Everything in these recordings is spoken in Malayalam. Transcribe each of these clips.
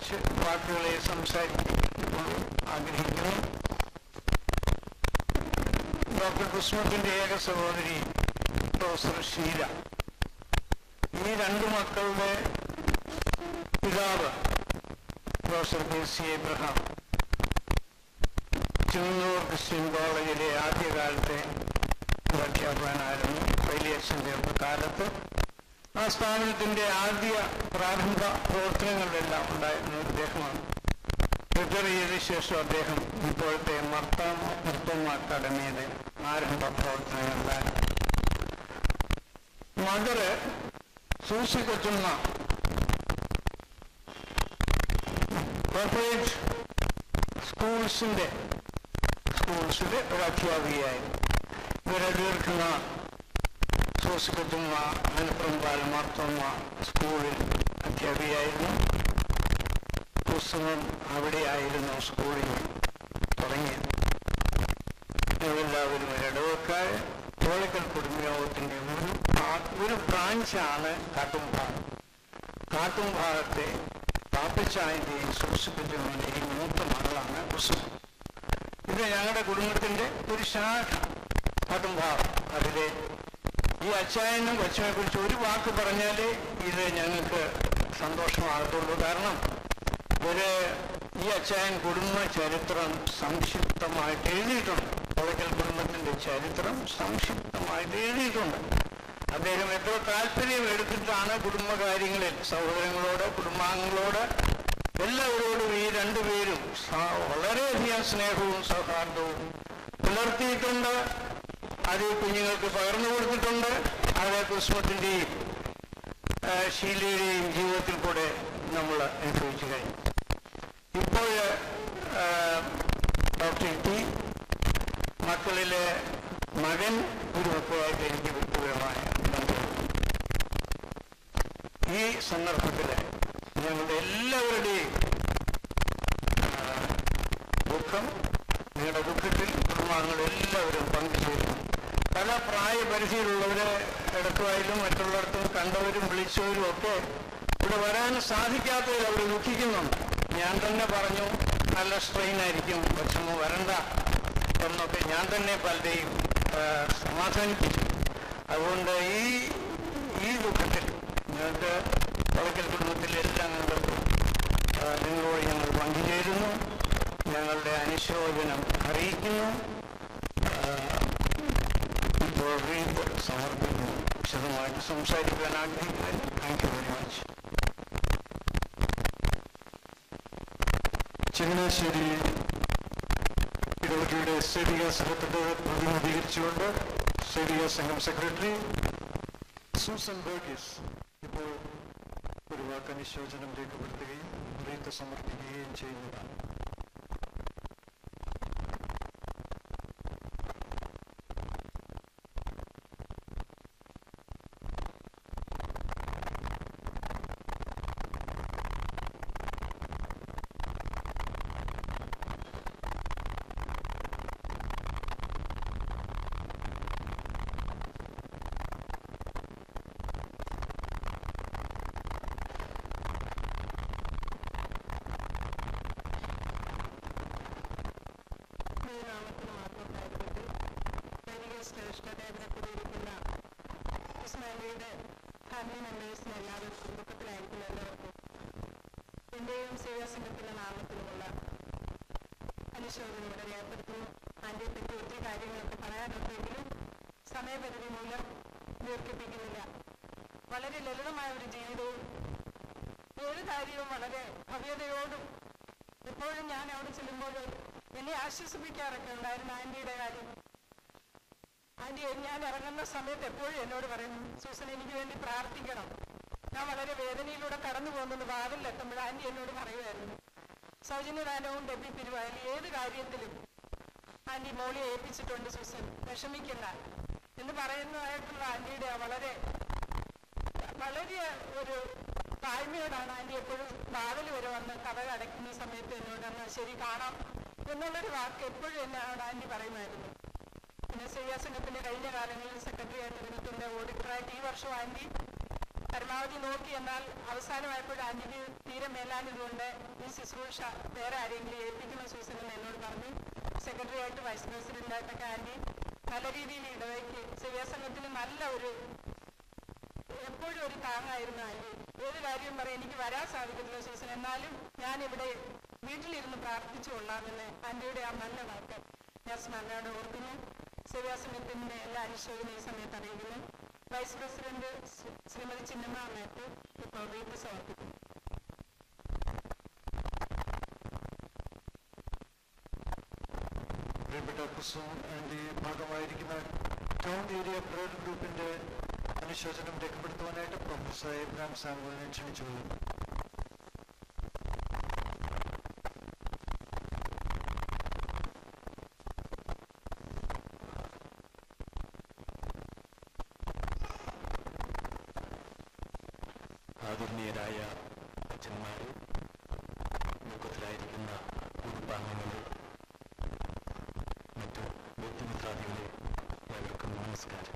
കുറച്ച് വാക്കുകളെ സംസാരിക്കാൻ ആഗ്രഹിക്കുന്നു. ഡോക്ടർ കുസുമത്തിൻ്റെ ഏക സഹോദരി പ്രൊഫസർ ഷീല, ഈ രണ്ടു മക്കളുടെ പിതാവ് professor KC Abraham Chengannur Christian കോളേജിലെ ആദ്യകാലത്തെ അധ്യാപകനായിരുന്നു. വലിയച്ഛൻ ചെറുപ്പക്കാലത്ത് ആ സ്ഥാപനത്തിൻ്റെ ആദ്യ പ്രാരംഭ പ്രവർത്തനങ്ങളിലെല്ലാം ഉണ്ടായിരുന്ന അദ്ദേഹമാണ്. റിട്ടയർ ചെയ്ത ശേഷം അദ്ദേഹം ഇപ്പോഴത്തെ മർത്തോമ അക്കാദമിയുടെ ആരംഭ പ്രവർത്തനങ്ങളിലായിരുന്നു. മദറ് സൂസി കൊച്ചുമ്മ കോർപ്പറേറ്റ് സ്കൂൾസിലെ ഒരു അധ്യാപികയായിരുന്നു. ഇവരെടുക്കുന്ന സൂസി കൊച്ചുമ്മ മലപ്പുറം മർത്തോമ സ്കൂളിൽ അധ്യാപികയായിരുന്നു. പുസ്തകം അവിടെയായിരുന്നു സ്കൂളിൽ തുടങ്ങിയത്. എല്ലാവരും ഇടവക്കാർ തോളിക്കൽ കുടുംബയോഗത്തിൻ്റെ ഒരു ബ്രാഞ്ചാണ് കാട്ടുംഭാഗം. കാട്ടുംഭാഗത്തെ പാപ്പച്ചായൻ്റെയും സൂക്ഷിപ്പിച്ചതിൻ്റെയും മൂത്ത മകളാണ് കുസുമ. ഇത് ഞങ്ങളുടെ കുടുംബത്തിൻ്റെ ഒരു ശാഖ കാട്ടുംഭാഗം. അതിലെ ഈ അച്ചായനും കൊച്ചുമെ കുറിച്ച് ഒരു വാക്ക് പറഞ്ഞാലേ ഇത് ഞങ്ങൾക്ക് സന്തോഷമാകത്തുള്ളൂ. കാരണം ഈ അച്ചായൻ കുടുംബ ചരിത്രം സംക്ഷിപ്തമായിട്ട് എഴുതിയിട്ടുണ്ട്. തോളിക്കൽ കുടുംബത്തിൻ്റെ ചരിത്രം സംക്ഷിപ്തമായിട്ട് എഴുതിയിട്ടുണ്ട്. അദ്ദേഹം എത്ര താല്പര്യം എടുത്തിട്ടാണ് കുടുംബകാര്യങ്ങളിൽ സഹോദരങ്ങളോട് കുടുംബാംഗങ്ങളോട് എല്ലാവരോടും ഈ രണ്ടുപേരും വളരെയധികം സ്നേഹവും സൗഹാർദ്ദവും പുലർത്തിയിട്ടുണ്ട്. അത് കുഞ്ഞുങ്ങൾക്ക് പകർന്നു കൊടുത്തിട്ടുണ്ട്. അത് കുസുമത്തിൻ്റെയും ഷീലയുടെയും ജീവിതത്തിൽ കൂടെ നമ്മൾ അനുഭവിച്ചു കഴിഞ്ഞു. ഇപ്പോൾ ഡോക്ടർ ടി മക്കളിലെ മകൻ ഒരു മക്കളുമായിട്ട് എനിക്ക് വ്യക്തിപരമായ ബന്ധം. ഈ സന്ദർഭത്തിൽ ഞങ്ങളുടെ എല്ലാവരുടെയും ദുഃഖം, നിങ്ങളുടെ ദുഃഖത്തിൽ കുടുംബാംഗങ്ങളെല്ലാവരും പങ്കുചേരുന്നു. പല പ്രായപരിധിയിലുള്ളവരെ ഇടത്തുവായാലും മറ്റുള്ളിടത്തും കണ്ടവരും വിളിച്ചവരും ഒക്കെ ഇവിടെ വരാൻ സാധിക്കാത്തവർ അവർ ദുഃഖിക്കുന്നുണ്ട്. ഞാൻ തന്നെ പറഞ്ഞു നല്ല സ്ട്രെയിൻ ആയിരിക്കും, കൊച്ചമ്മ വരണ്ട എന്നൊക്കെ ഞാൻ തന്നെ പലരെയും സമാധാനിപ്പിച്ചു. അതുകൊണ്ട് ഈ ദുഃഖത്തിൽ ഞങ്ങൾക്ക് തോളിക്കൽ കുടുംബത്തിലെ എല്ലാ അംഗങ്ങൾക്കും നിങ്ങളോട് ഞങ്ങൾ പങ്കുചേരുന്നു, ഞങ്ങളുടെ അനുശോചനം അറിയിക്കുന്നു. ഇപ്പോൾ വീണ്ടും സമർപ്പിക്കുന്നു. വിശദമായിട്ട് സംസാരിക്കാൻ ആഗ്രഹിക്കുന്നു. Thank you very much. Changanassery ഇടവകയുടെ സേവിക സംഘത്തെ പ്രതിനിധീകരിച്ചുകൊണ്ട് സേവിക സംഘം സെക്രട്ടറി സൂസൻ ബർഗീസ് ഇപ്പോൾ ഒരു വാക്ക് അനുശോചനം രേഖപ്പെടുത്തുകയും റീത്ത് സമർപ്പിക്കുകയും ചെയ്യുന്നതാണ്. ഫാമിലി മെമ്പേഴ്സിന് എല്ലാവർക്കും ദുഃഖത്തിലായിരിക്കും എല്ലാവർക്കും എൻ്റെയും സേവാസംഘത്തിൻ്റെ നാമത്തിലുമുള്ള അനുശോചനം ഇവിടെ രേഖപ്പെടുത്തുന്നു. ആൻ്റിയെ പറ്റി ഒത്തിരി കാര്യങ്ങളൊക്കെ പറയാനുണ്ടെങ്കിലും സമയപരിധി മൂലം ദീർഘിപ്പിക്കുന്നില്ല. വളരെ ലളിതമായ ഒരു ജീവിതവും ഏത് കാര്യവും വളരെ ഭവ്യതയോടും എപ്പോഴും ഞാൻ അവിടെ ചെല്ലുമ്പോൾ എന്നെ ആശ്വസിപ്പിക്കാറൊക്കെ ഉണ്ടായിരുന്നു ആൻ്റിയുടെ കാര്യം. ആൻ്റി ഞാൻ ഇറങ്ങുന്ന സമയത്ത് എപ്പോഴും എന്നോട് പറയുന്നു, സൂസൻ എനിക്ക് വേണ്ടി പ്രാർത്ഥിക്കണം. ഞാൻ വളരെ വേദനയിലൂടെ കടന്നു പോകുന്നത് വാതിലെത്തുമ്പോൾ ആൻ്റി എന്നോട് പറയുമായിരുന്നു, സൗജന്യദാനവും ഡെബി പിരിവായാലും ഏത് കാര്യത്തിലും ആൻ്റി മോളിയെ ഏൽപ്പിച്ചിട്ടുണ്ട് സൂസൻ, വിഷമിക്കണ്ട എന്ന് പറയുന്നതായിട്ടുള്ള ആൻ്റിയുടെ വളരെ വളരെ ഒരു താഴ്മയോടാണ് ആൻ്റി എപ്പോഴും വാതിൽ വരെ വന്ന് കഥ അടയ്ക്കുന്ന സമയത്ത് എന്നോട് ശരി കാണാം എന്നുള്ളൊരു വാക്ക് എപ്പോഴും എന്നോട് ആൻ്റി പറയുമായിരുന്നു. പിന്നെ സേവാസംഘത്തിൻ്റെ കഴിഞ്ഞ കാലങ്ങളിൽ സെക്രട്ടറി ആയിട്ട് ഇരുന്നിട്ടുണ്ട്, ഓഡിറ്ററായിട്ട് ഈ വർഷം ആൻ്റി പരമാവധി നോക്കി. എന്നാൽ അവസാനമായപ്പോൾ ആന്റിക്ക് തീരെ മേലാഞ്ഞതുകൊണ്ട് ഈ ശുശ്രൂഷ വേറെ ആരെങ്കിലും ഏൽപ്പിക്കുന്ന സൂസനെന്ന് എന്നോട് പറഞ്ഞു. സെക്രട്ടറി ആയിട്ട് വൈസ് പ്രസിഡന്റായിട്ടൊക്കെ ആന്റി നല്ല രീതിയിൽ ഇടവയ്ക്ക് സേവാസംഘത്തിന് നല്ല എപ്പോഴും ഒരു താങ്ങായിരുന്നു ആന്റി. ഏത് കാര്യവും പറയാൻ എനിക്ക് വരാൻ സാധിക്കത്തില്ല സൂസൻ, എന്നാലും ഞാനിവിടെ വീട്ടിലിരുന്ന് പ്രാർത്ഥിച്ചു കൊള്ളാമെന്ന് ആന്റിയുടെ ആ നല്ല വാക്ക് ഞാൻ സ്മരണയോടെ ഓർക്കുന്നു. സേവാസംഘത്തിന്റെ എല്ലാ അനുശോചന ഈ സമയത്ത് അറിയിക്കുന്നു. വൈസ് പ്രസിഡന്റ് ശ്രീമതി ചിന്നമ്മ അമ്മയ്ക്ക് ഇപ്പോൾ വീട്ടിൽ സമർപ്പിക്കുന്നു. പ്രിയപ്പെട്ട കുസും ആൻഡ് ഭാഗമായിരിക്കുന്ന ടൗൺ ഏരിയ പ്രയർ ഗ്രൂപ്പിന്റെ അനുശോചനം രേഖപ്പെടുത്തുവാനായിട്ട് പ്രൊഫസർ എബ്രഹാം സാമുവലിനെ ക്ഷണിച്ചുകൊള്ളുന്നു. ആദരണീയരായ അച്ഛന്മാരെ, ദുഃഖത്തിലായിരിക്കുന്ന കുടുംബാംഗങ്ങളെ, മറ്റു വ്യക്തിമിത്രാദികളെ, ഏവർക്കും നമസ്കാരം.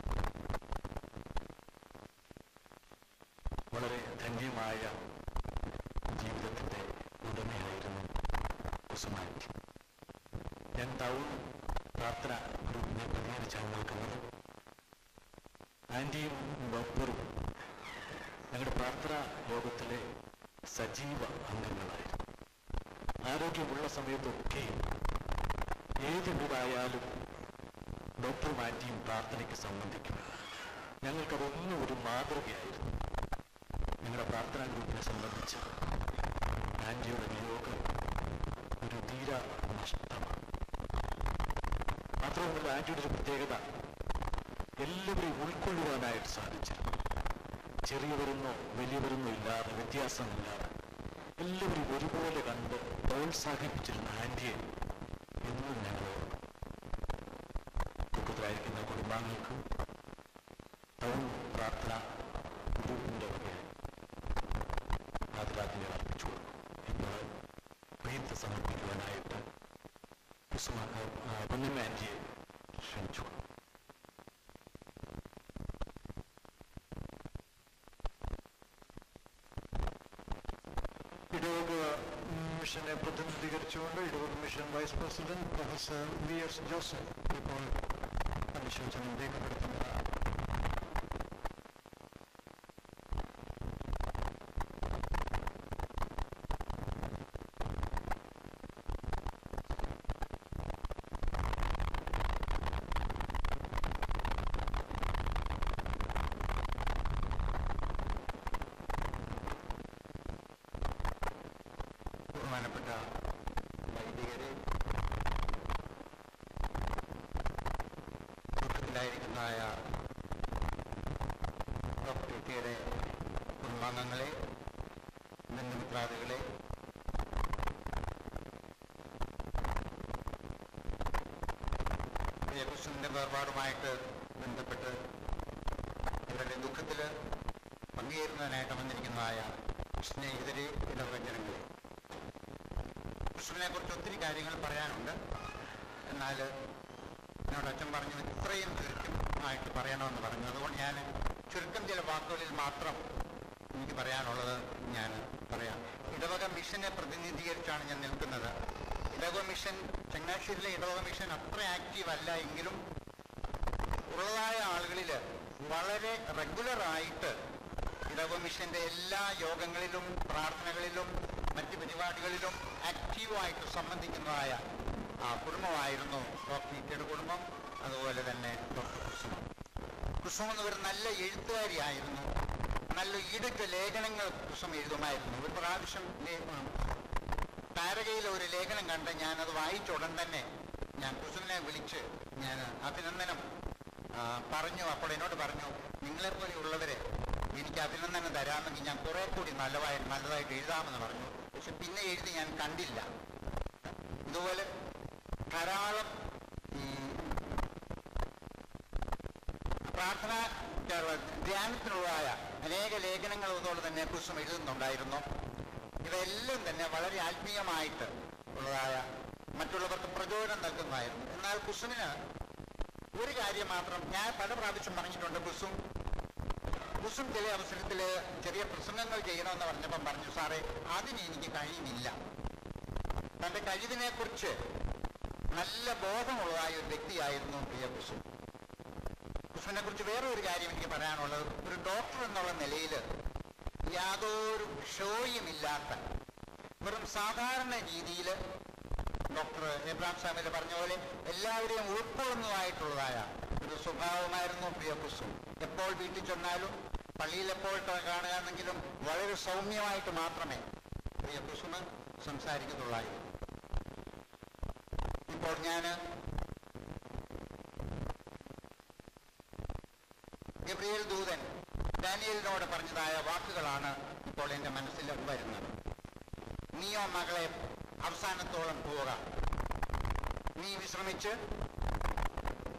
വളരെ ധന്യമായ ജീവിതത്തിൻ്റെ ഉടമയായിരുന്നു കുസുമാൻറ്റി. ഞാൻ ടൗൺ പ്രാർത്ഥന ഗ്രൂപ്പിനെ പ്രതികരിച്ചാണ് നിൽക്കുന്നത്. ആൻറ്റിയും ഡോക്ടറും ഞങ്ങളുടെ പ്രാർത്ഥനാ യോഗത്തിലെ സജീവ അംഗങ്ങളായിരുന്നു. ആരോഗ്യമുള്ള സമയത്തൊക്കെ ഏത് വീടായാലും ഡോക്ടറും ആൻറ്റിയും പ്രാർത്ഥനയ്ക്ക് സംബന്ധിക്കും. ഞങ്ങൾക്കതൊന്നും ഒരു മാതൃകയായിരുന്നു. ഞങ്ങളുടെ പ്രാർത്ഥനാ ഗ്രൂപ്പിനെ സംബന്ധിച്ച് ആൻറ്റിയുടെ വിയോഗം ഒരു തീരാ നഷ്ടമാണ്. മാത്രമല്ല, ആൻറ്റിയുടെ ഒരു പ്രത്യേകത എല്ലാവരെയും ഉൾക്കൊള്ളുവാനായിട്ട് സാധിച്ചിരുന്നു. ചെറിയവരെന്നോ വലിയവരെന്നോ ഇല്ലാതെ, വ്യത്യാസമില്ലാതെ എല്ലാവരും ഒരുപോലെ കണ്ട് പ്രോത്സാഹിപ്പിച്ചിരുന്ന ആൻറ്റിയെ എന്നും ഞങ്ങൾ ദുഃഖത്തിലായിരിക്കുന്ന കുടുംബാംഗങ്ങൾക്ക് ടൗൺ പ്രാർത്ഥന ഗ്രൂപ്പിൻ്റെ വകയായി ആദരാഞ്ജലികൾ അർപ്പിച്ചു കൊടുക്കും. ഇപ്പോൾ പ്രീത്ത് സമർപ്പിക്കുവാനായിട്ട് പൊന്നമ്മ ആൻറ്റിയെ ക്ഷണിച്ചു കൊടുക്കും. ഇടവക മിഷനെ പ്രതിനിധീകരിച്ചുകൊണ്ട് ഇടവക mission vice president professor VS Joseph ഇപ്പോൾ അനുശോചനം രേഖപ്പെടുത്തുന്നതാണ്. ബഹുമാനപ്പെട്ട വൈദികരെ, ദുഃഖത്തിലായിരിക്കുന്നതായ ഡോക്ടർ ടിയുടെ കുടുംബാംഗങ്ങളെ, ബന്ധുമിത്രാദികളെ, കുസുവിൻ്റെ വേർപാടുമായിട്ട് ബന്ധപ്പെട്ട് ഇവരുടെ ദുഃഖത്തിൽ പങ്കുചേരുന്നതിനായിട്ട് വന്നിരിക്കുന്നതായ സ്നേഹിതരെ, ഇടവജനങ്ങളെ, കുസുവിനെ കുറിച്ച് ഒത്തിരി കാര്യങ്ങൾ പറയാനുണ്ട്. എന്നാൽ എന്നോട് അച്ഛൻ പറഞ്ഞത് ഇത്രയും ദീർഘമായിട്ട് പറയണമെന്ന് പറഞ്ഞു. അതുകൊണ്ട് ഞാൻ ചുരുക്കം ചില വാക്കുകളിൽ മാത്രം എനിക്ക് പറയാനുള്ളത് ഞാൻ പറയാം. ഇടവക മിഷനെ പ്രതിനിധീകരിച്ചാണ് ഞാൻ നിൽക്കുന്നത്. ഇടവക മിഷൻ, ചങ്ങനാശ്ശേരിയിലെ ഇടവക മിഷൻ അത്ര ആക്റ്റീവ് അല്ല എങ്കിലും ഉള്ളതായ ആളുകളിൽ വളരെ റെഗുലറായിട്ട് ഇടവക മിഷന്റെ എല്ലാ യോഗങ്ങളിലും പ്രാർത്ഥനകളിലും മറ്റ് പരിപാടികളിലും ആക്റ്റീവായിട്ട് സംബന്ധിക്കുന്നതായ കുടുംബമായിരുന്നു ഡോക്ടർ ടിയുടെ കുടുംബം. അതുപോലെ തന്നെ ഡോക്ടർ കുസുമ. കുസുമ എന്നൊരു നല്ല എഴുത്തുകാരിയായിരുന്നു. നല്ല ഈടുറ്റ ലേഖനങ്ങൾ കുസുമ എഴുതുമായിരുന്നു. ഒരു പ്രാവശ്യം താരകയിലെ ഒരു ലേഖനം കണ്ട് ഞാനത് വായിച്ച ഉടൻ തന്നെ ഞാൻ കുസുമിനെ വിളിച്ച് ഞാൻ അഭിനന്ദനം പറഞ്ഞു. അപ്പോൾ എന്നോട് പറഞ്ഞു, നിങ്ങളെപ്പോലെയുള്ളവരെ എനിക്ക് അഭിനന്ദനം തരാമെങ്കിൽ ഞാൻ കുറെ കൂടി നല്ലതായിട്ട് എഴുതാമെന്ന് പറഞ്ഞു. പക്ഷെ പിന്നെ എഴുതി ഞാൻ കണ്ടില്ല. ഇതുപോലെ ധാരാളം പ്രാർത്ഥന ധ്യാനത്തിനുള്ളതായ അനേക ലേഖനങ്ങൾ അതുപോലെ തന്നെ കുസും എഴുതുന്നുണ്ടായിരുന്നു. ഇതെല്ലാം തന്നെ വളരെ ആത്മീയമായിട്ട് ഉള്ളതായ മറ്റുള്ളവർക്ക് പ്രചോദനം നൽകുന്നതായിരുന്നു. എന്നാൽ കുസുമിന് ഒരു കാര്യം മാത്രം ഞാൻ പല പ്രാവശ്യം പറഞ്ഞിട്ടുണ്ട്. കുസും കുസും ചില അവസരത്തിൽ ചെറിയ പ്രസംഗങ്ങൾ ചെയ്യണമെന്ന് പറഞ്ഞപ്പം പറഞ്ഞു, സാറേ അതിന് എനിക്ക് കഴിവില്ല. തൻ്റെ കഴിവിനെക്കുറിച്ച് നല്ല ബോധമുള്ളതായ ഒരു വ്യക്തിയായിരുന്നു പ്രിയ കുസും. കുസുവിനെ കുറിച്ച് വേറെ ഒരു കാര്യം എനിക്ക് പറയാനുള്ളത്, ഒരു ഡോക്ടർ എന്നുള്ള നിലയിൽ യാതൊരു ഷോയുമില്ലാത്ത വെറും സാധാരണ രീതിയിൽ ഡോക്ടർ എബ്രഹാം സാമിൽ പറഞ്ഞ പോലെ എല്ലാവരെയും ഉൾക്കൊള്ളുന്നതായിട്ടുള്ളതായ ഒരു സ്വഭാവമായിരുന്നു പ്രിയ കുസും. എപ്പോൾ വീട്ടിൽ ചെന്നാലും പള്ളിയിൽ എപ്പോൾ കാണുകയാണെങ്കിലും വളരെ സൗമ്യമായിട്ട് മാത്രമേ പ്രിയ കുസുമ് സംസാരിക്കത്തുള്ളായിരുന്നു. ഇപ്പോൾ ഞാൻ ഗബ്രിയേൽ ദൂതൻ ഡാനിയലിനോട് പറഞ്ഞതായ വാക്കുകളാണ് ഇപ്പോൾ എൻ്റെ മനസ്സിൽ വരുന്നത്. നീയോ മകളെ അവസാനത്തോളം പോവുക, നീ വിശ്രമിച്ച്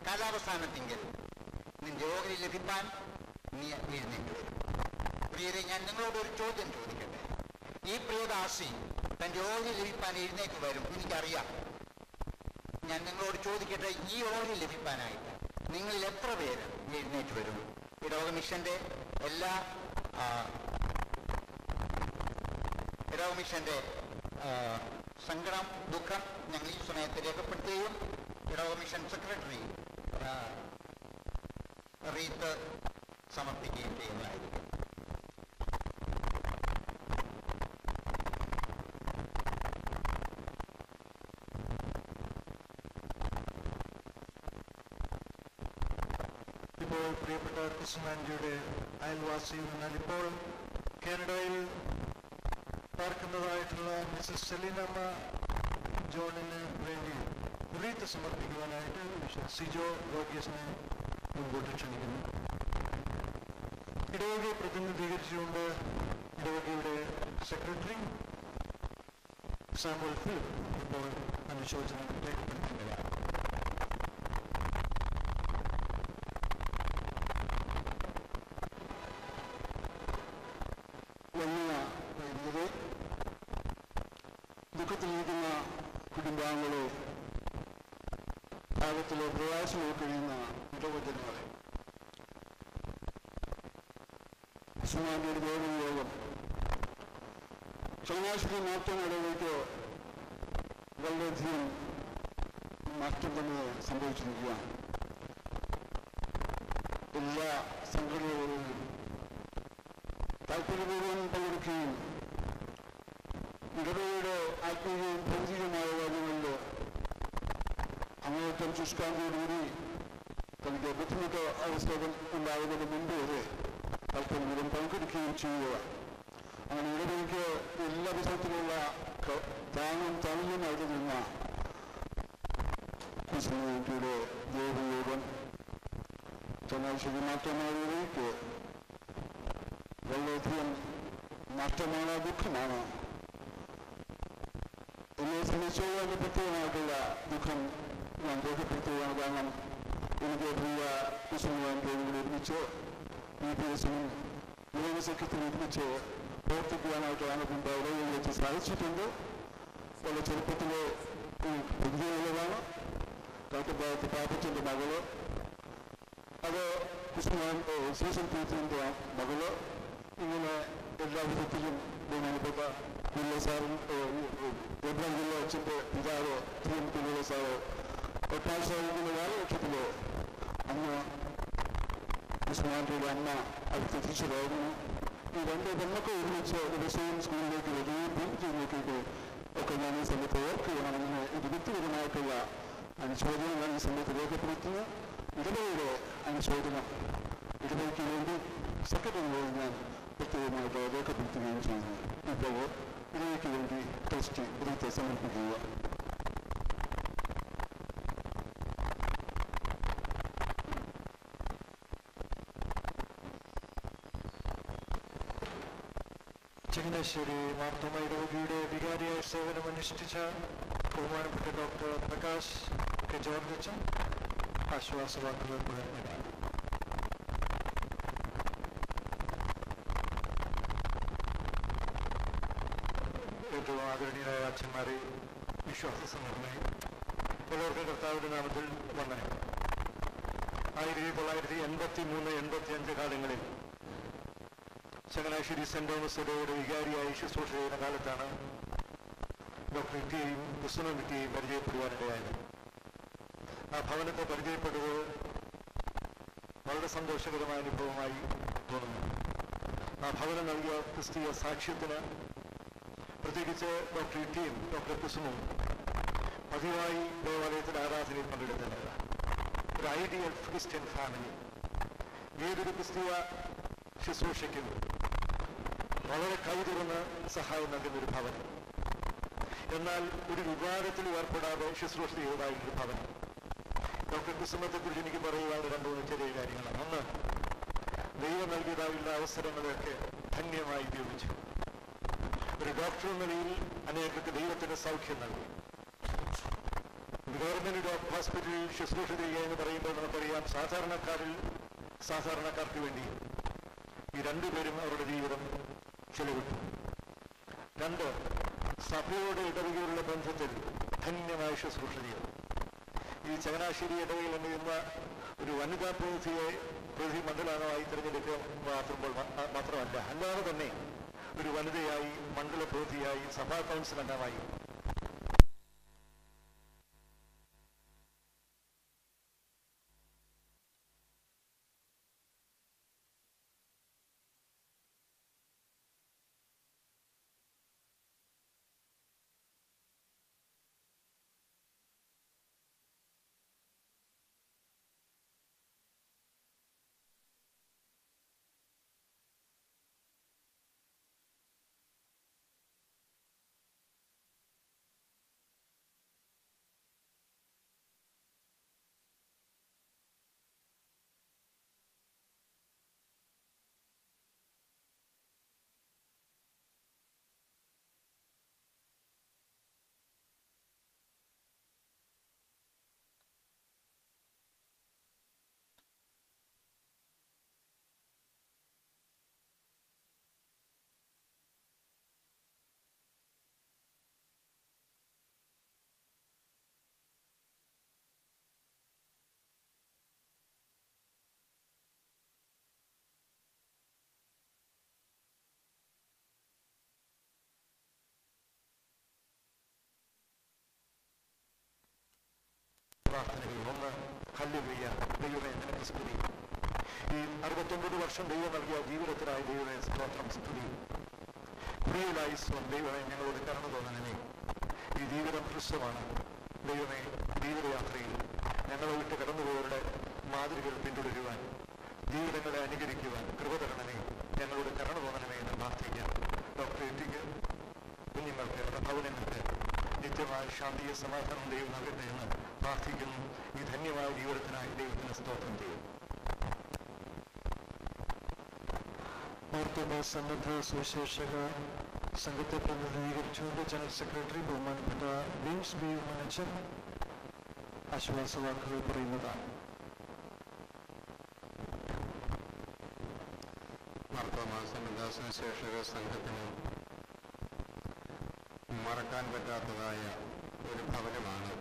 കാലാവസാനത്തിങ്കിൽ നിന്റെ ഓഹരി ലഭിക്കാൻ നീ എഴുന്നേറ്റ് വരും. പ്രിയരെ, ഞാൻ നിങ്ങളോട് ഒരു ചോദ്യം ചോദിക്കട്ടെ. ഈ പ്രിയദാസി തൻ്റെ ഓഹരി ലഭിക്കാൻ എഴുന്നേറ്റ് വരും, എനിക്കറിയാം. ഞാൻ നിങ്ങളോട് ചോദിക്കട്ടെ, ഈ ഓഹരി ലഭിക്കാനായിട്ട് നിങ്ങളിൽ എത്ര പേര് എഴുന്നേറ്റ് വരും? ഇടവക മിഷന്റെ എല്ലാ ഇടവക മിഷന്റെ സങ്കടം, ദുഃഖം ഞങ്ങൾ ഈ സമയത്ത് രേഖപ്പെടുത്തുകയും ഇടവക മിഷൻ സെക്രട്ടറി റീത്ത് സമർപ്പിക്കുകയും ചെയ്യുന്നതായിരിക്കും. ഇപ്പോൾ പ്രിയപ്പെട്ട കുസുമാൻജിയുടെ അയൽവാസിയിൽ എന്നാൽ ഇപ്പോൾ കാനഡയിൽ പാർക്കുന്നതായിട്ടുള്ള മിസ്സസ് സെലീനമ്മ ജോണിന് വേണ്ടി റീത്ത് സമർപ്പിക്കുവാനായിട്ട് മിസ്റ്റർ സിജോ റോഗിയസിനെ മുൻപോട്ട് ക്ഷണിക്കുന്നു. ഇടവകയെ പ്രതിനിധീകരിച്ചുകൊണ്ട് ഇടവകയുടെ സെക്രട്ടറി സാമുവൽ ഫിലിപ്പ് ഇപ്പോൾ അനുശോചനം രേഖപ്പെടുത്തുകയാണ്. ദുഃഖത്തിലിരിക്കുന്ന കുടുംബാംഗങ്ങളെ, ഭാഗത്തിലെ പ്രവാസികൾ കഴിയുന്ന ഇടവജനങ്ങളെ, കുസുമാന്റെ ദേവനിയോഗം ചങ്ങനാശ്ശേരി മാറ്റം ഇടവേക്ക് വളരെയധികം മാറ്റം തന്നെ സംഭവിച്ചിരിക്കുകയാണ്. എല്ലാ സംഘടനകളിലും താല്പര്യപൂർവ്വം പങ്കെടുക്കുകയും ഇടവകയുടെ ആത്മീയവും ഭൗതികമായ കാര്യങ്ങളിൽ അങ്ങേയറ്റം ശുഷ്കാന്തിയോടുകൂടി തനിക്ക് ബുദ്ധിമുട്ട് അവസ്ഥകൾ ഉണ്ടാകുന്നതിന് മുമ്പ് വരെ താല്പര്യം പങ്കെടുക്കുകയും ചെയ്യുക. അങ്ങനെ ഇടവകയ്ക്ക് എല്ലാ വിധത്തിലുള്ള താങ്ങും തണലുമായിട്ട് നിന്ന കുസുമാൻജിയുടെ ദേവയോഗം ചങ്ങനാശ്ശേരി മാറ്റമായതിലേക്ക് വളരെയധികം നഷ്ടമാണ്, ദുഃഖമാണ്. എന്നെ സംബന്ധിച്ചുള്ള ഒരു പ്രത്യേകമായിട്ടുള്ള ദുഃഖം ഞാൻ രേഖപ്പെടുത്തുകയാണ്. കാരണം എനിക്ക് പ്രിയ കുസുമാൻജിയോട് ഒരുമിച്ച് BPS-നും യുവജന സഖ്യത്തിനും ഒരുമിച്ച് പ്രവർത്തിക്കുവാനായിട്ടാണ് മുമ്പ് ഇടവകയിൽ വെച്ച് സാധിച്ചിട്ടുണ്ട്. വളരെ ചെറുപ്പത്തിലെ പരിചയമുള്ളതാണ്. കാട്ടുപാലത്ത് പാപ്പച്ചൻ്റെ മകള്, അത് സീസൺ പീറ്റിൻ്റെ മകള്, ഇങ്ങനെ എല്ലാ വിധത്തിലും ബഹുമാനപ്പെട്ട പിള്ള സാറും എബ്രഹാം പിള്ള അച്ഛൻ്റെ പിതാവ് പിള്ള സാറ് ഒട്ടാശാവിൻ്റെ കാലഘട്ടത്തില് അന്ന് കുസുമാൻജിയുടെ അമ്മ അടുത്ത് ടീച്ചറായിരുന്നു. ഈ രണ്ട് പെണ്ണൊക്കെ ഒരുമിച്ച് ദിവസവും സ്കൂളിലേക്ക് വരികയും വീട്ടിലേക്ക് ഒക്കെ ഞാൻ ഈ സമയത്ത് ഓർക്കുകയാണെന്ന് ഇത് വ്യക്തിപരമായിട്ടുള്ള അനുശോചനങ്ങൾ ഈ സമയത്ത് രേഖപ്പെടുത്തുന്നു. ഇടവകയുടെ അനുശോചനം ഇടവകയ്ക്ക് വേണ്ടി സെക്രട്ടറിയോട് ഞാൻ പ്രത്യേകമായിട്ട് രേഖപ്പെടുത്തുകയും ചെയ്യുന്നു. ഇപ്പോൾ ഇടവകയ്ക്ക് വേണ്ടി ട്രസ്റ്റ് ഇടത്തെ സമർപ്പിക്കുക. ചങ്ങനാശ്ശേരി മാർത്തോമ ഇടവകയുടെ വികാരിയായി സേവനമനുഷ്ഠിച്ച ബഹുമാനപ്പെട്ട ഡോക്ടർ പ്രകാശ് കെ ജോർജ് അച്ഛൻ ആശ്വാസവാക്കുകൾ പകർന്നു. ഏറ്റവും ആദരണീയരായ അച്ഛന്മാരെ, വിശ്വാസ സമർമ്മയെ, എല്ലാവർക്കും കർത്താവിന്റെ നാമത്തിൽ വന്ദനം. 1983-85 കാലങ്ങളിൽ ചങ്ങനാശ്ശേരി സെന്റ് തോമസ് ഇടയുടെ വികാരിയായി ശുശ്രൂഷ ചെയ്യുന്ന കാലത്താണ് ഡോക്ടർ ഇറ്റിയെയും ക്രിസ്തുനും ഇറ്റിയെയും പരിചയപ്പെടുവാനിടയായത്. ആ ഭവനത്തെ പരിചയപ്പെട്ടത് വളരെ സന്തോഷകരമായ അനുഭവമായി തോന്നുന്നു. ആ ഭവനം നൽകിയ ക്രിസ്തീയ സാക്ഷ്യത്തിന് പ്രത്യേകിച്ച് ഡോക്ടർ ഇറ്റിയും ഡോക്ടർ ക്രിസ്തുനും പതിവായി ദേവാലയത്തിൽ ആരാധനയിൽ പങ്കെടുത്തതാണ്. ഒരു ഐഡിയൽ ക്രിസ്ത്യൻ ഫാമിലി. ഏതൊരു ക്രിസ്തീയ ശുശ്രൂഷയ്ക്കും വളരെ കൈതുറന്ന് സഹായം നൽകുന്നൊരു ഭവനം. എന്നാൽ ഒരു വിവാദത്തിൽ ഏർപ്പെടാതെ ശുശ്രൂഷ ചെയ്തതായിട്ടൊരു ഭവനം. ഡോക്ടർ ക്രിസ്തുമത്തെക്കുറിച്ച് എനിക്ക് പറയുവാൻ 2-3 ചെറിയ കാര്യങ്ങളാണ്. ഒന്ന്, ദൈവം നൽകിയതായുള്ള അവസരങ്ങളെയൊക്കെ ധന്യമായി ഉപയോഗിച്ചു. ഒരു ഡോക്ടർ എന്ന നിലയിൽ അനേകർക്ക് ദൈവത്തിന് സൗഖ്യം നൽകി. ഗവൺമെന്റ് ഹോസ്പിറ്റലിൽ ശുശ്രൂഷ ചെയ്യുക എന്ന് പറയുമ്പോൾ നമുക്കറിയാം, സാധാരണക്കാർക്ക് വേണ്ടി ഈ രണ്ടുപേരും അവരുടെ ജീവിതം ചെലവിട്ടു. 2, സഭയോട് ഇടവകയുള്ള ബന്ധത്തിൽ ധന്യമായ ശുശ്രൂഷ ചെയ്തു. ഈ ചങ്ങനാശ്ശേരി ഇടവകയിൽ ഇന്ന് ഒരു വനിതാ പ്രതിനിധി മണ്ഡലമായി തിരഞ്ഞെടുക്കുക മാത്രമല്ല, അല്ലാതെ തന്നെ ഒരു വനിതയായി, മണ്ഡല പ്രതിനിധിയായി, സഭാ കൗൺസിൽ അംഗമായി പ്രാർത്ഥനകൾ. 1, ഹല്ലേലൂയ, ദൈവമേ നിനക്ക് സ്തുതി. ഈ 69 വർഷം ദൈവം നൽകിയ ജീവിതത്തിനായി ദൈവമേ സ്തോത്രം, സ്തുതി. പ്രിയലായിസ്വം ദൈവമേ, ഞങ്ങളോട് കരുണ തോന്നണമേ. ഈ ജീവിതം ഹ്രസ്വമാണ് ദൈവമേ. ജീവിതയാത്രയിൽ ഞങ്ങളെ വിട്ട് കടന്നുപോയവരുടെ മാതൃകകൾ പിന്തുടരുവാൻ, ജീവിതങ്ങളെ അനുകരിക്കുവാൻ കൃപ തരണമേ. ഞങ്ങളോട് കരുണ തോന്നണമേ എന്ന് പ്രാർത്ഥിക്കാം. ഡോക്ടർ ഇറ്റിക്ക്, കുഞ്ഞുങ്ങൾക്ക്, അവരുടെ ഭവനങ്ങൾക്ക് നിത്യമായ ശാന്തിയ സമാധാനം ദൈവം നൽകട്ടെ എന്ന് പ്രാർത്ഥിക്കുന്നു. ഈ ധന്യമായ ജീവിതത്തിനായി ദൈവത്തിന് സ്തോത്രം ചെയ്യും. സന്നദ്ധ സുവിശേഷക സംഘത്തെ പ്രതിനിധീകരിച്ചുകൊണ്ട് ജനറൽ സെക്രട്ടറി ബഹുമാനപ്പെട്ട ബീംസ് ബി മനച്ചൻ ആശ്വാസവാക്കുകൾ പറയുന്നതാണ്. സന്നദ്ധ സുവിശേഷക സംഘത്തിന് മറക്കാൻ പറ്റാത്തതായ ഒരു ഭവനമാണ്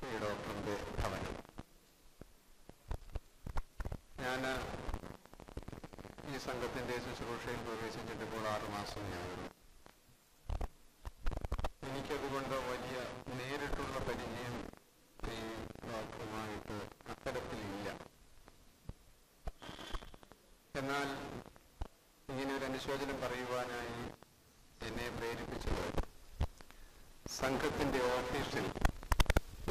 ഈ ഡോക്ടറിന്റെ ഭവനം. ഞാൻ ഈ സംഘത്തിന്റെ ശുശ്രൂഷയിൽ പ്രവേശിച്ചിട്ടിപ്പോൾ 6 മാസമേയാകുന്നു. എനിക്കതുകൊണ്ട് വലിയ നേരിട്ടുള്ള പരിചയം ഈ ഡോക്ടറുമായിട്ട് അത്തരത്തിലില്ല. എന്നാൽ ഇങ്ങനെയൊരു അനുശോചനം പറയുവാനായി എന്നെ പ്രേരിപ്പിച്ചത് സംഘത്തിന്റെ ഓഫീസിൽ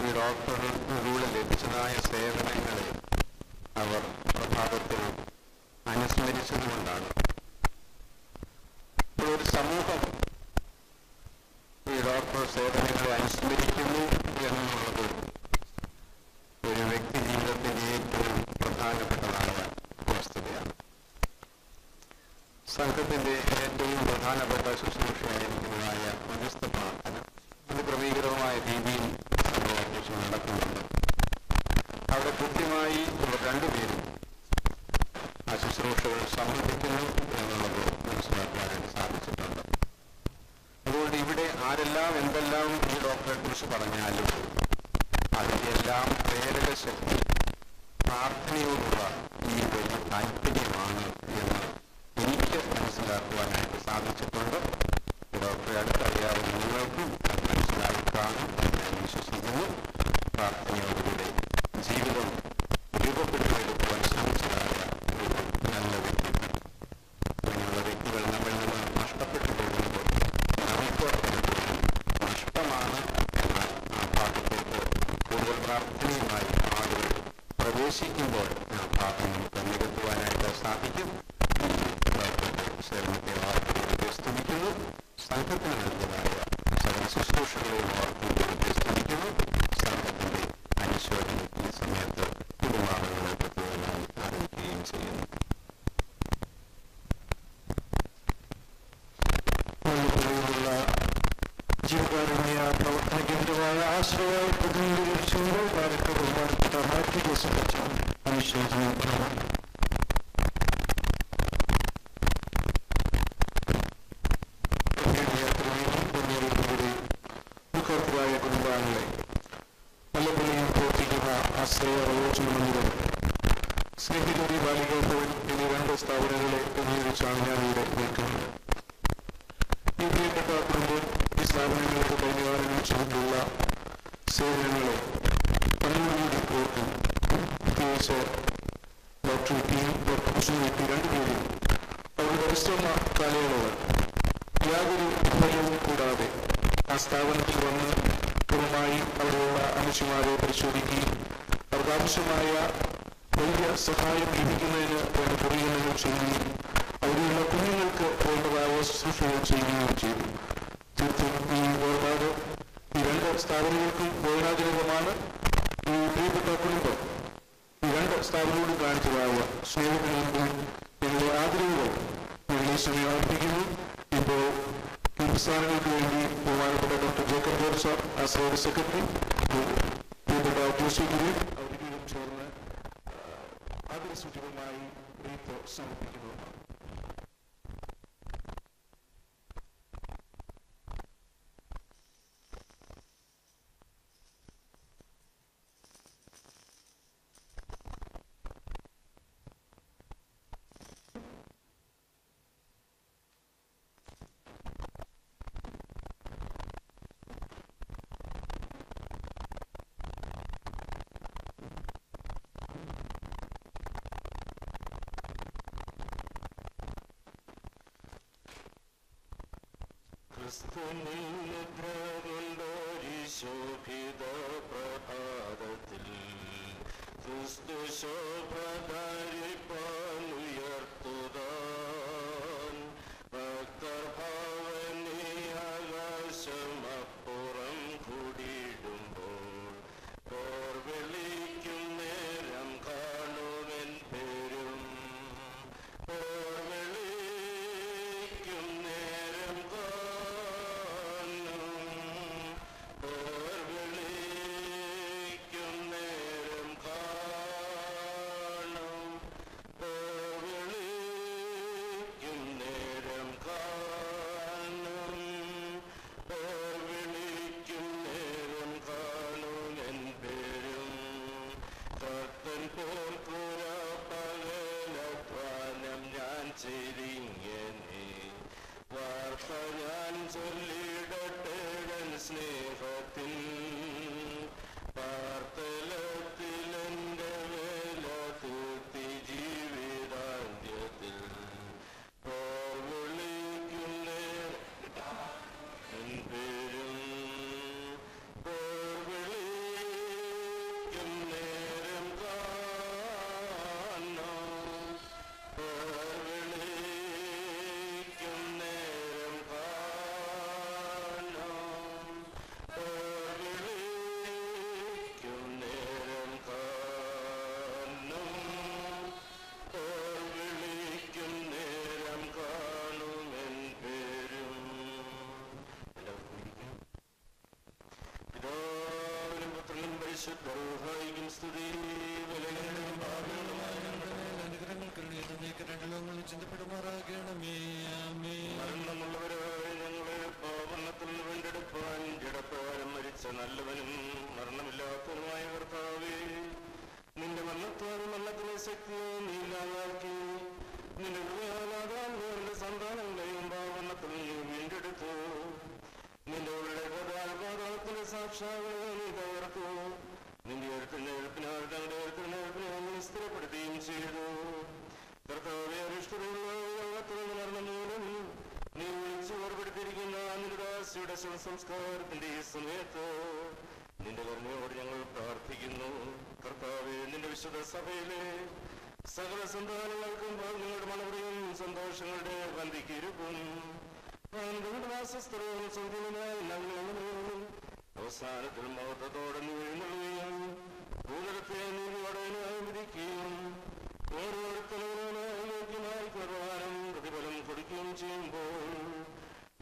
ഈ ഡോക്ടറിലൂടെ ലഭിച്ചതായ സേവനങ്ങളെ അവർ പ്രഭാതത്തിൽ അനുസ്മരിച്ചതുകൊണ്ടാണ്. ഒരു സമൂഹം ഈ ഡോക്ടർ സേവനങ്ങളെ അനുസ്മരിക്കുന്നു എന്നുള്ളത് ഒരു വ്യക്തി ജീവിതത്തിന്റെ ഏറ്റവും പ്രധാനപ്പെട്ടതായ വസ്തുതയാണ്. സംഘത്തിന്റെ ഏറ്റവും പ്രധാനപ്പെട്ട ശുശ്രൂഷയായിരിക്കുന്നതായ മധ്യസ്ഥ പ്രാർത്ഥന അത് ക്രമീകരമായ രീതിയിൽ സംഘടന നടക്കുന്നുണ്ട്. അവിടെ കൃത്യമായി ഇവർ രണ്ടുപേരും ആ ശുശ്രൂഷകൾ സംബന്ധിക്കുന്നു എന്നുള്ളത് മനസ്സിലാക്കാനായിട്ട് സാധിച്ചിട്ടുണ്ട്. അതുകൊണ്ട് ഇവിടെ ആരെല്ലാം എന്തെല്ലാം ഈ ഡോക്ടറെ കുറിച്ച് പറഞ്ഞാലും അതിൻ്റെ എല്ലാം പ്രേരക ശക്തി പ്രാർത്ഥനയോടുള്ള ഈ വലിയ താല്പര്യമാണ് എന്ന് എനിക്ക് സാധിച്ചിട്ടുണ്ട്. ഇതൊക്കെ അടുത്തറിയാവുന്ന നിങ്ങൾക്കും മനസ്സിലായി കാണും ഞാൻ വിശ്വസിക്കുന്നു. പ്രാർത്ഥനയോടുകൂടി ജീവിതം രൂപപ്പെടുത്തിയെടുക്കുവാൻ ശ്രമിച്ചതായ ഒരു നല്ല വ്യക്തിത്വം. അങ്ങനെയുള്ള വ്യക്തികൾ നമ്മിൽ നിന്ന് നഷ്ടപ്പെട്ടു പോകുമ്പോൾ നമുക്ക് പലപ്പോഴും നഷ്ടമാണ് എന്ന ആ ഭാഗത്തേക്ക് കൂടുതൽ പ്രാർത്ഥനയുമായി ആളുകൾ പ്രവേശിക്കുമ്പോൾ ആ ഭാഗം നമുക്ക് നികത്തുവാനായിട്ട് സാധിക്കും. സേവനത്തെ ഓർമ്മ സ്തുതിക്കുന്നു. സംഘത്തിന് നൽകിയതായ സകല ശുശ്രൂഷകളെയും ഓർമ്മ സ്തുതിക്കുന്നു. സംഘത്തിന്റെ അനുശോചനം ഈ സമയത്ത് കുടുംബാംഗങ്ങളെ പ്രത്യേകമായി അറിയിക്കുകയും ചെയ്യുന്നു. ജീവകാരുണ്യ പ്രവർത്തന കേന്ദ്രമായ ആശ്രയ പ്രതിനിധീകരിച്ചുകൊണ്ട് ബഹുമാനപ്പെട്ട മാത്യു ജോസഫ് അച്ഛൻ അനുശോചനം പറഞ്ഞു. ദുഃഖത്തിലായ കുടുംബാംഗങ്ങളെ പലപ്പോഴും പ്രവർത്തിക്കുന്ന ആശ്രയ ആലോചന മന്ദിരം, സ്നേഹിതരി ബാലിക ഭവൻ എന്നീ രണ്ട് സ്ഥാപനങ്ങളെ ഉപയോഗിച്ചാണ് ഞാൻ ഇവിടെ നിൽക്കുന്നത്. ഈ പ്രിയപ്പെട്ട കുടുംബം ഈ സ്ഥാപനങ്ങൾക്ക് കഴിഞ്ഞ കാലങ്ങളിൽ ചെയ്തിട്ടുള്ള സേവനങ്ങളെ പലപ്പോഴും ഓർക്കും. പ്രത്യേകിച്ച് ഡോക്ടർ വിക്കിയും ഡോക്ടർ കുസും വിക്കി രണ്ടുപേരും അവരുടെ പരിശ്രമ കാലയളവ് യാതൊരു ഫലവും കൂടാതെ ആ സ്ഥാപനത്തിൽ വന്ന് പൂർണ്ണമായി അവിടെയുള്ള അമ്മച്ചിമാരെ പരിശോധിക്കുകയും അവർക്ക് ആവശ്യമായ വലിയ സഹായം ലഭിക്കുന്നതിന് വേണ്ട ക്രമീകരണങ്ങൾ ചെയ്യുകയും അവിടെയുള്ള കുഞ്ഞുങ്ങൾക്ക് വേണ്ടതായ ശുശ്രൂഷകൾ ചെയ്യുകയും ചെയ്തു. തീർത്തും ഈ വേർപാട് ഈ രണ്ട് സ്ഥാപനങ്ങൾക്കും വേദനാജനകമാണ്. ഈ പ്രിയപ്പെട്ട കുടുംബം ഈ രണ്ട് സ്ഥാപനങ്ങളും കാണിച്ചതായ സ്നേഹത്തിന് മുമ്പിൽ ഞങ്ങളുടെ ആദരവുകൾ ഞങ്ങളെ സമയം അർപ്പിക്കുന്നു. ഇപ്പോൾ ഈ പ്രസ്ഥാനങ്ങൾക്ക് വേണ്ടി ബഹുമാനപ്പെട്ട ഡോക്ടർ ജേക്കബ് ജോർജ് ആശ്രയ സെക്രട്ടറി, പ്രിയപ്പെട്ട ജോസി ഗുരു അവരുടെയും ചേർന്ന് ആദരസൂചകമായി റീത്ത് സമർപ്പിക്കുന്നു. ശോഭിത പ്രഭാതത്തിൽ ക്രിസ്തു ശോഭ ഭക്തർ ഭാവനി ആകാശമപ്പുറം കൂടിയിടുമ്പോൾ പോർവിളിക്കും നേരം കാണുവൻ പേരും പോർവിളിക്കും നേരം ഞാൻ ചൊല്ലിടട്ടെ സ്നേഹത്തിൽ പാർത്തലത്തിലെന്റെ വേല തീർത്തി ജീവിതാന്ത്യത്തിൽ പോർവിളിക്കുന്നേ പേരും പോർവിളിക്കും നേരം കാണോ പോർവിളിക്കും നേരം കാണോ പോർവിളിക്കും നേരം കാണും പോർവിളിക്കും നേരം കാണുമെൻ പേരും. പിതാവിനും പുത്രനും പരിശുദ്ധ റൂഹായിക്കും സ്തുതി. മരണമുള്ളവരായ ഞങ്ങളെ പാവണ്ണത്തിൽ വീണ്ടെടുപ്പാൻ ജഡപ്രകാരം മരിച്ച നല്ലവനും മരണമില്ലാത്തവനുമായ കർത്താവേ, നിന്റെ മരണത്താൽ മരണത്തിലെ ശക്തിയെ നീ ഇല്ലാതാക്കി നിന്റെ ഹൃദയാലാകാൻ വേണ്ട സന്താനങ്ങളെയും പാവണ്ണത്തിൽ സാക്ഷാത്കാരം നീ തകർത്തു. നിന്റെ എഴുത്തിനെഴുപ്പിനാൽ തങ്ങളുടെ എഴുത്തിനെഴുപ്പിനെ നീ സ്ഥിരപ്പെടുത്തുകയും ചെയ്തു. കർത്താവെ, അരിഷ്ടതയുള്ള മരണം മൂലം നീ വിളിച്ചു വേർപെടുത്തിയിരിക്കുന്ന നിന്റെ ദാസിയുടെ ശവസംസ്കാരത്തിന്റെ ഈ സമയത്ത് നിന്റെ കരുണയോട് ഞങ്ങൾ പ്രാർത്ഥിക്കുന്നു. കർത്താവെ, നിന്റെ വിശുദ്ധ സഭയിലെ സകല സന്താനങ്ങൾക്കും നിങ്ങളുടെ മണവറിയും സന്തോഷങ്ങളുടെ വന്ദിക്കിരിക്കും. വാസസ്ഥലവും സൗന്ദര്യമായി നന്ദിയും അവസാനത്തിൽ മഹത്വത്തോടെ നീ എഴുന്നള്ളുകയും ഭൂതലത്തെ നീതിയോടെ അനുവദിക്കുകയും ഓരോരുത്തരവനായി യോഗ്യമായി കുറവാനും പ്രതിഫലം കൊടുക്കുകയും ചെയ്യുമ്പോൾ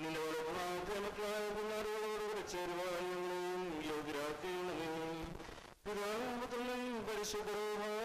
നിന്റെ വളപ്രാർത്ഥനക്കായ പിന്നാരോട് ചേരുവാൻ ഞങ്ങളെയും യോഗ്യരാക്കണമേ. പിതാവും പുത്രനും പരിശുദ്ധവുമായ